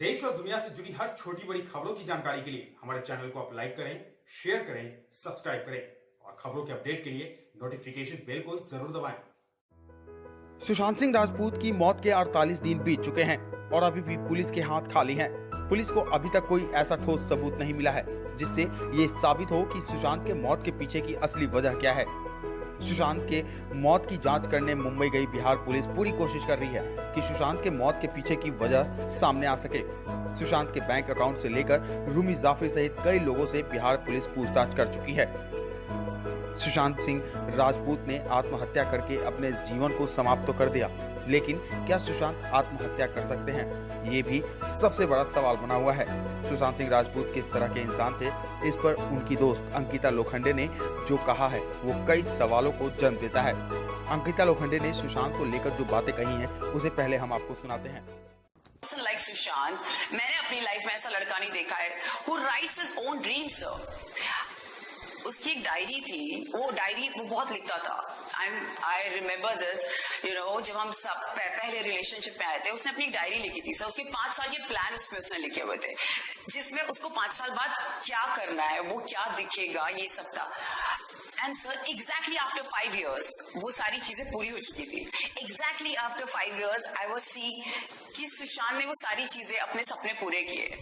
देश और दुनिया से जुड़ी हर छोटी बड़ी खबरों की जानकारी के लिए हमारे चैनल को आप लाइक करें, शेयर करें, सब्सक्राइब करें और खबरों के अपडेट के लिए नोटिफिकेशन बेल को जरूर दबाएं। सुशांत सिंह राजपूत की मौत के 48 दिन बीत चुके हैं और अभी भी पुलिस के हाथ खाली हैं। पुलिस को अभी तक कोई ऐसा ठोस सबूत नहीं मिला है जिससे ये साबित हो कि सुशांत के मौत के पीछे की असली वजह क्या है। सुशांत के मौत की जांच करने मुंबई गई बिहार पुलिस पूरी कोशिश कर रही है कि सुशांत के मौत के पीछे की वजह सामने आ सके। सुशांत के बैंक अकाउंट से लेकर रूमी जाफरी सहित कई लोगों से बिहार पुलिस पूछताछ कर चुकी है। सुशांत सिंह राजपूत ने आत्महत्या करके अपने जीवन को समाप्त तो कर दिया, लेकिन क्या सुशांत आत्महत्या कर सकते हैं, ये भी सबसे बड़ा सवाल बना हुआ है। सुशांत सिंह राजपूत किस तरह के इंसान थे, इस पर उनकी दोस्त अंकिता लोखंडे ने जो कहा है वो कई सवालों को जन्म देता है। अंकिता लोखंडे ने सुशांत को लेकर जो बातें कही हैं उसे पहले हम आपको सुनाते हैं। Like सुशांत, मैंने अपनी लाइफ में ऐसा लड़का नहीं देखा है who writes his own dreams, sir. उसकी एक डायरी थी, वो डायरी वो बहुत लिखता था। आई रिमेम्बर दिस, जब हम सब पहले रिलेशनशिप में आए थे, उसने अपनी डायरी लिखी थी सर। उसके 5 साल के प्लान उसमें उसने लिखे हुए थे, जिसमें उसको 5 साल बाद क्या करना है, वो क्या दिखेगा, ये सब था। And sir exactly after 5 years वो सारी चीजें पूरी हो चुकी थी। Exactly after 5 years I was see कि सुशांत ने वो सारी चीजें अपने सपने पूरे किए।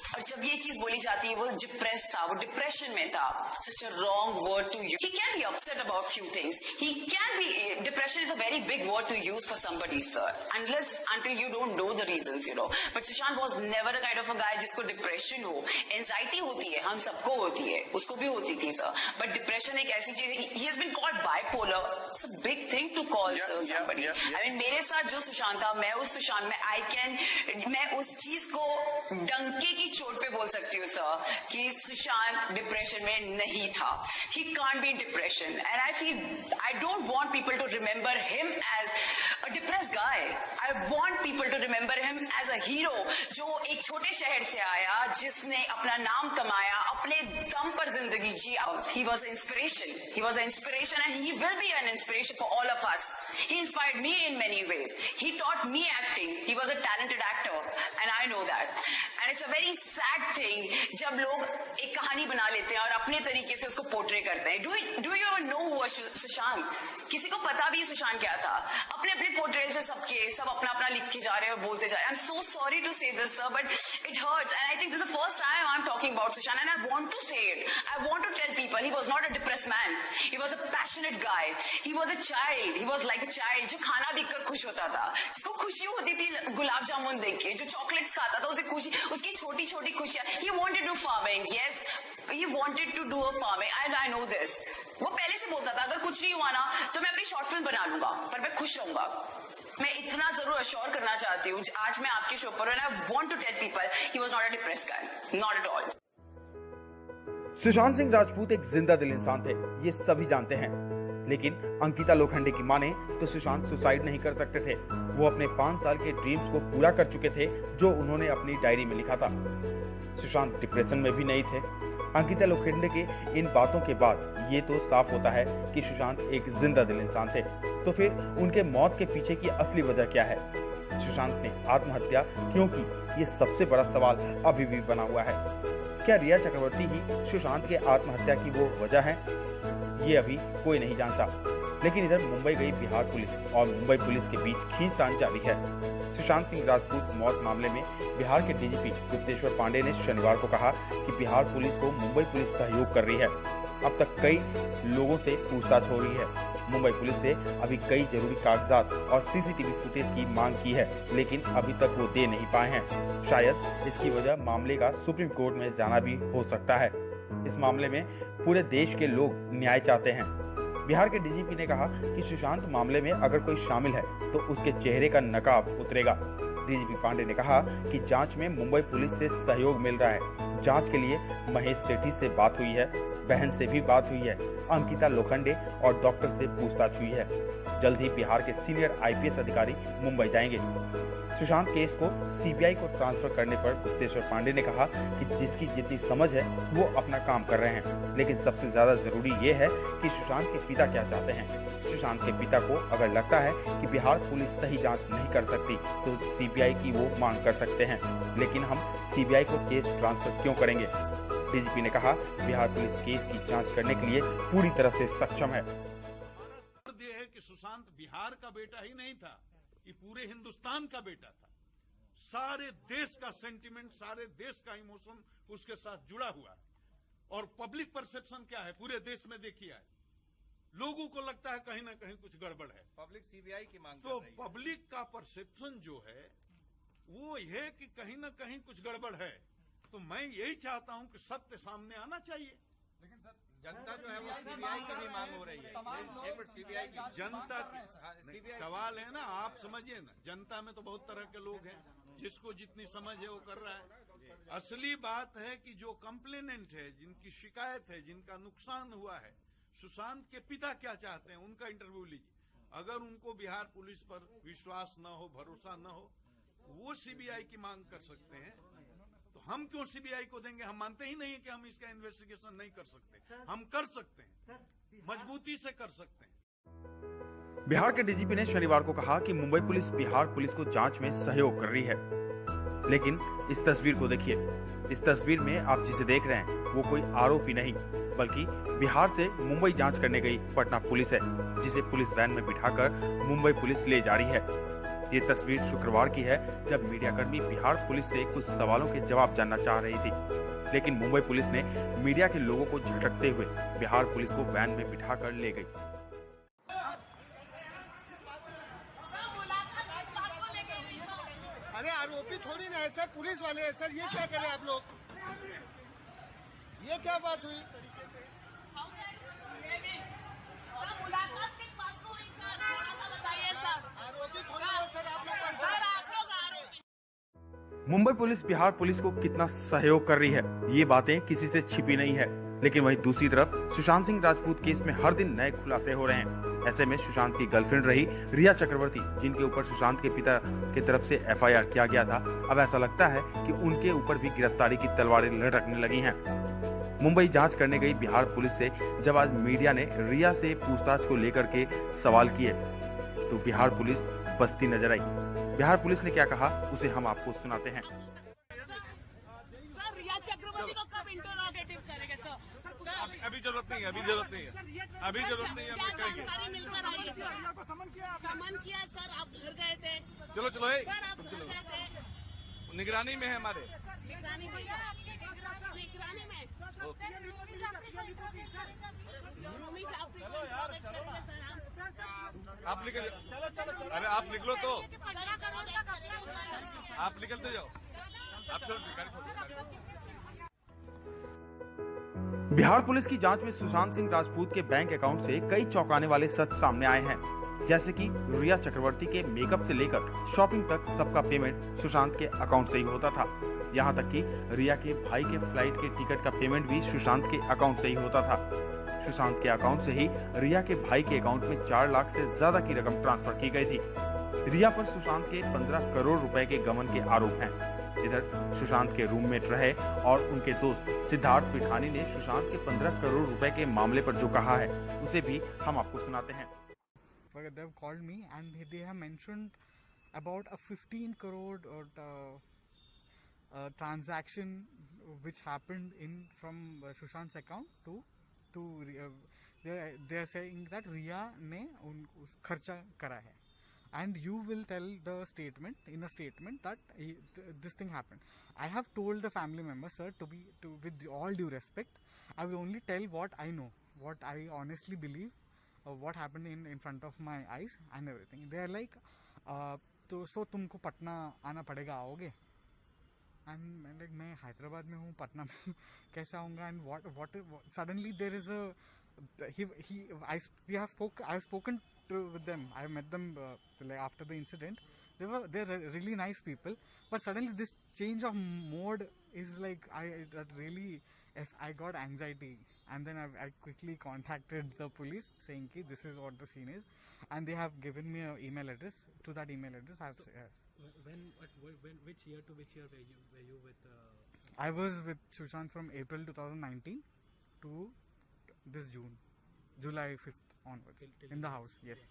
और जब ये चीज बोली जाती है वो डिप्रेस था, वो डिप्रेशन में था। Such a wrong word to use. He can be upset about few things, he can be, depression is a very big word to use for somebody sir, unless until you don't know the reasons, but Sushant was never a kind of a guy जिसको depression हो। Anxiety होती है, हम सबको होती है, उसको भी होती थी सर, बट डिप्रेशन एक ऐसी चीज, he has been called bipolar. It's a big thing to call somebody. I mean मेरे साथ जो सुशांत था, मैं उस सुशांत में मैं उस चीज को डंके की चोट पे बोल सकती हूँ सर कि सुशांत डिप्रेशन में नहीं था। He can't be in depression and I feel I don't want people to remember him as a depressed guy. I want people to remember him as a hero जो एक छोटे शहर से आया, जिसने अपना नाम कमाया, अपने दम पर जिंदगी जी। He was inspiration, he was an inspiration and he will be an inspiration for all of us. He inspired me in many ways. He taught me acting. He was a talented actor and I know that. And it's a very sad thing जब लोग एक कहानी बना लेते हैं और अपने तरीके से उसको पोर्ट्रे करते हैं। Do you even know who was Sushant? किसी को पता भी सुशांत क्या था? अपने अपने पोर्ट्रेल से सब अपना अपना लिख के जा रहे हैं और बोलते जा रहे हैं। I'm so sorry to say this sir, but it hurts and I think this is the first time I'm talking about Sushant and I want to say it. I want to tell people he was not a depressed man. He was a passionate guy. He was a child. He was like a child जो खाना देखकर खुश होता था, जिसको खुशी होती थी गुलाब जामुन देख के, जो चॉकलेट्स खाता था उसे खुशी, उसकी छोटी छोटी खुशियां। He wanted to do farming. Yes, he wanted to do a farming and I know this. वो पहले से बोलता था अगर कुछ नहीं हुआ ना तो मैं अपनी शॉर्ट फिल्म बना लूंगा, पर मैं खुश रहूंगा। मैं इतना जरूर अश्योर करना चाहती हूँ आज मैं आपके शो पर, and I want to tell people he was not a depressed guy, not at all. Sushant Singh Rajput एक जिंदा दिल इंसान थे, ये सभी जानते हैं, लेकिन अंकिता लोखंडे की माने तो सुशांत सुसाइड नहीं कर सकते थे। वो अपने 5 साल के ड्रीम्स को पूरा कर चुके थे जो उन्होंने अपनी डायरी में लिखा था। सुशांत डिप्रेशन में भी नहीं थे। अंकिता लोखंडे के इन बातों के बाद ये तो साफ होता है कि सुशांत एक जिंदा दिल इंसान थे। तो फिर उनके मौत के पीछे की असली वजह क्या है? सुशांत ने आत्महत्या क्यों की? ये सबसे बड़ा सवाल अभी भी बना हुआ है। क्या रिया चक्रवर्ती ही सुशांत के आत्महत्या की वो वजह है? ये अभी कोई नहीं जानता, लेकिन इधर मुंबई गई बिहार पुलिस और मुंबई पुलिस के बीच खींचतान जारी है। सुशांत सिंह राजपूत मौत मामले में बिहार के डीजीपी गुप्तेश्वर पांडे ने शनिवार को कहा कि बिहार पुलिस को मुंबई पुलिस सहयोग कर रही है। अब तक कई लोगों से पूछताछ हो रही है। मुंबई पुलिस से अभी कई जरूरी कागजात और सीसीटीवी फुटेज की मांग की है, लेकिन अभी तक वो दे नहीं पाए हैं। शायद इसकी वजह मामले का सुप्रीम कोर्ट में जाना भी हो सकता है। इस मामले में पूरे देश के लोग न्याय चाहते हैं। बिहार के डीजीपी ने कहा कि सुशांत मामले में अगर कोई शामिल है तो उसके चेहरे का नकाब उतरेगा। डीजीपी पांडे ने कहा कि जांच में मुंबई पुलिस से सहयोग मिल रहा है। जांच के लिए महेश सेठी से बात हुई है, बहन से भी बात हुई है, अंकिता लोखंडे और डॉक्टर से पूछताछ हुई है। जल्द ही बिहार के सीनियर आईपीएस अधिकारी मुंबई जाएंगे। सुशांत केस को सीबीआई को ट्रांसफर करने पर गुप्तेश्वर पांडे ने कहा कि जिसकी जितनी समझ है वो अपना काम कर रहे हैं, लेकिन सबसे ज्यादा जरूरी ये है कि सुशांत के पिता क्या चाहते हैं। सुशांत के पिता को अगर लगता है कि बिहार पुलिस सही जांच नहीं कर सकती तो सीबीआई की वो मांग कर सकते हैं, लेकिन हम सीबीआई को केस ट्रांसफर क्यों करेंगे? डीजीपी ने कहा बिहार पुलिस केस की जांच करने के लिए पूरी तरह से सक्षम है। ये है कि सुशांत बिहार का बेटा ही नहीं था, ये पूरे हिंदुस्तान का बेटा था। सारे देश का सेंटिमेंट, सारे देश का इमोशन उसके साथ जुड़ा हुआ है। और पब्लिक परसेप्शन क्या है पूरे देश में देखिए, लोगों को लगता है कहीं ना कहीं कुछ गड़बड़ है। पब्लिक सीबीआई की मांग तो कर रही है। पब्लिक का परसेप्शन जो है वो ये कि कहीं ना कहीं कुछ गड़बड़ है। तो मैं यही चाहता हूं कि सत्य सामने आना चाहिए। लेकिन सर जनता जो है वो सीबीआई की भी मांग हो रही है। एक मिनट, सीबीआई की जनता की सीबीआई सवाल है ना, आप समझिए ना, जनता में तो बहुत तरह के लोग हैं, जिसको जितनी समझ है वो कर रहा है। असली बात है कि जो कंप्लेनेंट है, जिनकी शिकायत है, जिनका नुकसान हुआ है, सुशांत के पिता क्या चाहते हैं उनका इंटरव्यू लीजिए। अगर उनको बिहार पुलिस पर विश्वास न हो, भरोसा न हो, वो सीबीआई की मांग कर सकते हैं। तो हम क्यों सीबीआई को देंगे? हम मानते ही नहीं है कि हम इसका इन्वेस्टिगेशन नहीं कर सकते। हम कर सकते हैं, मजबूती से कर सकते हैं। बिहार के डीजीपी ने शनिवार को कहा कि मुंबई पुलिस बिहार पुलिस को जांच में सहयोग कर रही है, लेकिन इस तस्वीर को देखिए। इस तस्वीर में आप जिसे देख रहे हैं वो कोई आरोपी नहीं, बल्कि बिहार से मुंबई जांच करने गई पटना पुलिस है, जिसे पुलिस वैन में बिठाकर मुंबई पुलिस ले जा रही है। ये तस्वीर शुक्रवार की है, जब मीडियाकर्मी बिहार पुलिस से कुछ सवालों के जवाब जानना चाह रही थी, लेकिन मुंबई पुलिस ने मीडिया के लोगों को झटकते हुए बिहार पुलिस को वैन में बिठाकर ले गई। अरे आरोपी थोड़ी ना है सर, पुलिस वाले हैं सर। ये क्या करें आप लोग? ये क्या बात हुई? आरोपी थोड़ी ना है सर, आप लोग मुंबई पुलिस बिहार पुलिस को कितना सहयोग कर रही है, ये बातें किसी से छिपी नहीं है। लेकिन वहीं दूसरी तरफ सुशांत सिंह राजपूत केस में हर दिन नए खुलासे हो रहे हैं। ऐसे में सुशांत की गर्लफ्रेंड रही रिया चक्रवर्ती, जिनके ऊपर सुशांत के पिता की तरफ से एफआईआर किया गया था, अब ऐसा लगता है कि उनके ऊपर भी गिरफ्तारी की तलवारें लटकने लगी हैं। मुंबई जांच करने गई बिहार पुलिस से जब आज मीडिया ने रिया से पूछताछ को लेकर के सवाल किए तो बिहार पुलिस बस्ती नजर आई। बिहार पुलिस ने क्या कहा उसे हम आपको सुनाते हैं। रिया चक्रवर्ती को कब इंटरोगेटिव करेंगे सर? अभी जरूरत नहीं है, अभी जरूरत नहीं है, अभी जरूरत नहीं है, हम करेंगे। जानकारी मिलकर आई थी। समन किया सर, आप घर गए थे। चलो चलो है, सर आप घर गए थे, निगरानी में है हमारे। निगरानी में, निगरानी में आप निकल, अरे आप निकलो तो, आप निकलते जाओ, आप चलो गाड़ी छोड़ो। बिहार पुलिस की जांच में सुशांत सिंह राजपूत के बैंक अकाउंट से कई चौंकाने वाले सच सामने आए हैं, जैसे कि रिया चक्रवर्ती के मेकअप से लेकर शॉपिंग तक सबका पेमेंट सुशांत के अकाउंट से ही होता था। यहाँ तक कि रिया के भाई के फ्लाइट के टिकट का पेमेंट भी सुशांत के अकाउंट से ही होता था। सुशांत के अकाउंट से ही रिया के भाई के अकाउंट में 4 लाख से ज्यादा की रकम ट्रांसफर की गई थी। रिया पर सुशांत के 15 करोड़ रुपए के गबन के आरोप हैं। इधर सुशांत के रूममेट रहे और उनके दोस्त सिद्धार्थ पिठानी ने सुशांत के 15 करोड़ रुपए के मामले पर जो कहा है उसे भी हम आपको सुनाते हैं। They have called me and they have mentioned about a 15 crore transaction which happened from Sushant's account to they are saying that Riya ने खर्चा करा है, and you will tell the statement in a statement that this thing happened. I have told the family members, sir, with all due respect, I will only tell what I know, what I honestly believe. What happened in front of my eyes and everything. They are like, so तुमको पटना आना पड़ेगा, आओगे? And like मैं हैदराबाद में हूँ, पटना में कैसे आऊँगा? And what suddenly there is a I've spoken with them. I met them like after the incident. They're really nice people, but suddenly this change of mode is like I got anxiety. And then I quickly contacted the police saying ki this is what the scene is, and they have given me an email address. To that email address, which year to which year were you with? I was with Sushant from April 2019 to this July 5th. onwards Till in the you- house. Yes.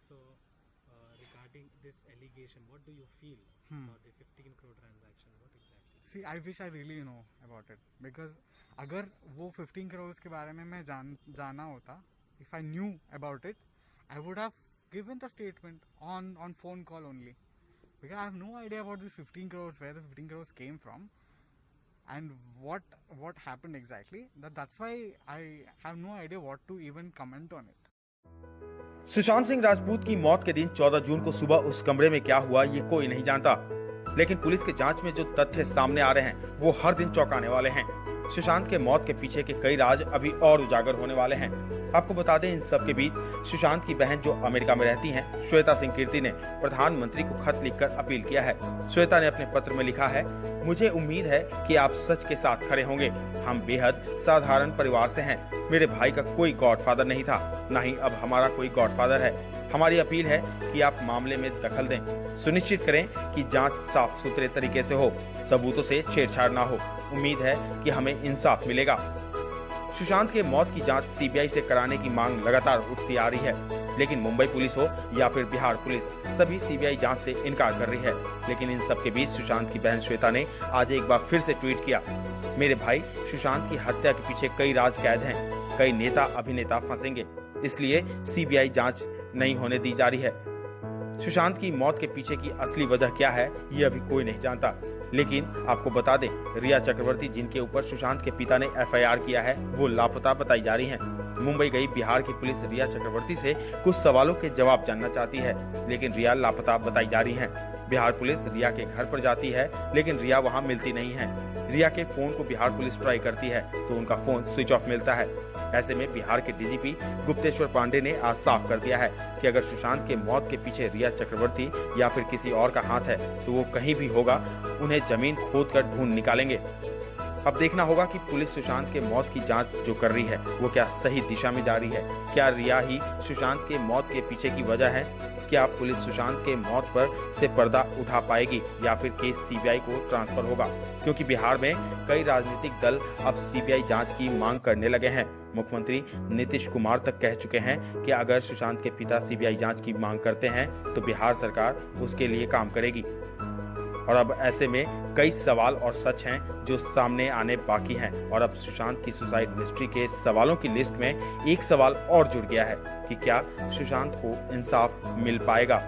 So, regarding this allegation, what do you feel about the 15 crore transaction? What exactly? See, I wish I really know about it because अगर वो 15 crores के बारे में मैं जाना होता, if I knew about it, I would have given the statement on phone call only, because I have no idea about this 15 crores, where the 15 crores came from, and what happened exactly. That's why I have no idea what to even comment on it. Sushant Singh Rajput की मौत के दिन 14 जून को सुबह उस कमरे में क्या हुआ ये कोई नहीं जानता, लेकिन पुलिस के जांच में जो तथ्य सामने आ रहे हैं वो हर दिन चौंकाने वाले हैं। सुशांत के मौत के पीछे के कई राज अभी और उजागर होने वाले हैं। आपको बता दें, इन सब के बीच सुशांत की बहन जो अमेरिका में रहती हैं, श्वेता सिंह कीर्ति ने प्रधानमंत्री को खत लिखकर अपील किया है। श्वेता ने अपने पत्र में लिखा है, मुझे उम्मीद है कि आप सच के साथ खड़े होंगे। हम बेहद साधारण परिवार से हैं। मेरे भाई का कोई गॉडफादर नहीं था, न ही अब हमारा कोई गॉडफादर है। हमारी अपील है कि आप मामले में दखल दें, सुनिश्चित करें कि जांच साफ सुथरे तरीके से हो, सबूतों से छेड़छाड़ ना हो। उम्मीद है कि हमें इंसाफ मिलेगा। सुशांत के मौत की जांच सीबीआई से कराने की मांग लगातार उठती आ रही है, लेकिन मुंबई पुलिस हो या फिर बिहार पुलिस, सभी सीबीआई जांच से इनकार कर रही है। लेकिन इन सब के बीच सुशांत की बहन श्वेता ने आज एक बार फिर से ट्वीट किया, मेरे भाई सुशांत की हत्या के पीछे कई राज कैद हैं, कई नेता अभिनेता फंसेंगे, इसलिए सीबीआई जांच नहीं होने दी जा रही है। सुशांत की मौत के पीछे की असली वजह क्या है ये अभी कोई नहीं जानता, लेकिन आपको बता दें, रिया चक्रवर्ती जिनके ऊपर सुशांत के पिता ने एफआईआर किया है वो लापता बताई जा रही हैं। मुंबई गई बिहार की पुलिस रिया चक्रवर्ती से कुछ सवालों के जवाब जानना चाहती है, लेकिन रिया लापता बताई जा रही है। बिहार पुलिस रिया के घर पर जाती है, लेकिन रिया वहां मिलती नहीं है। रिया के फोन को बिहार पुलिस ट्राई करती है तो उनका फोन स्विच ऑफ मिलता है। ऐसे में बिहार के डीजीपी गुप्तेश्वर पांडे ने आज साफ कर दिया है कि अगर सुशांत के मौत के पीछे रिया चक्रवर्ती या फिर किसी और का हाथ है तो वो कहीं भी होगा, उन्हें जमीन खोदकर ढूंढ निकालेंगे। अब देखना होगा कि पुलिस सुशांत के मौत की जांच जो कर रही है वो क्या सही दिशा में जा रही है। क्या रिया ही सुशांत के मौत के पीछे की वजह है? क्या पुलिस सुशांत के मौत पर से पर्दा उठा पाएगी या फिर केस सीबीआई को ट्रांसफर होगा? क्योंकि बिहार में कई राजनीतिक दल अब सीबीआई जांच की मांग करने लगे हैं। मुख्यमंत्री नीतीश कुमार तक कह चुके हैं कि अगर सुशांत के पिता सीबीआई जांच की मांग करते हैं तो बिहार सरकार उसके लिए काम करेगी। और अब ऐसे में कई सवाल और सच हैं जो सामने आने बाकी हैं, और अब सुशांत की सुसाइड मिस्ट्री के सवालों की लिस्ट में एक सवाल और जुड़ गया है कि क्या सुशांत को इंसाफ मिल पाएगा।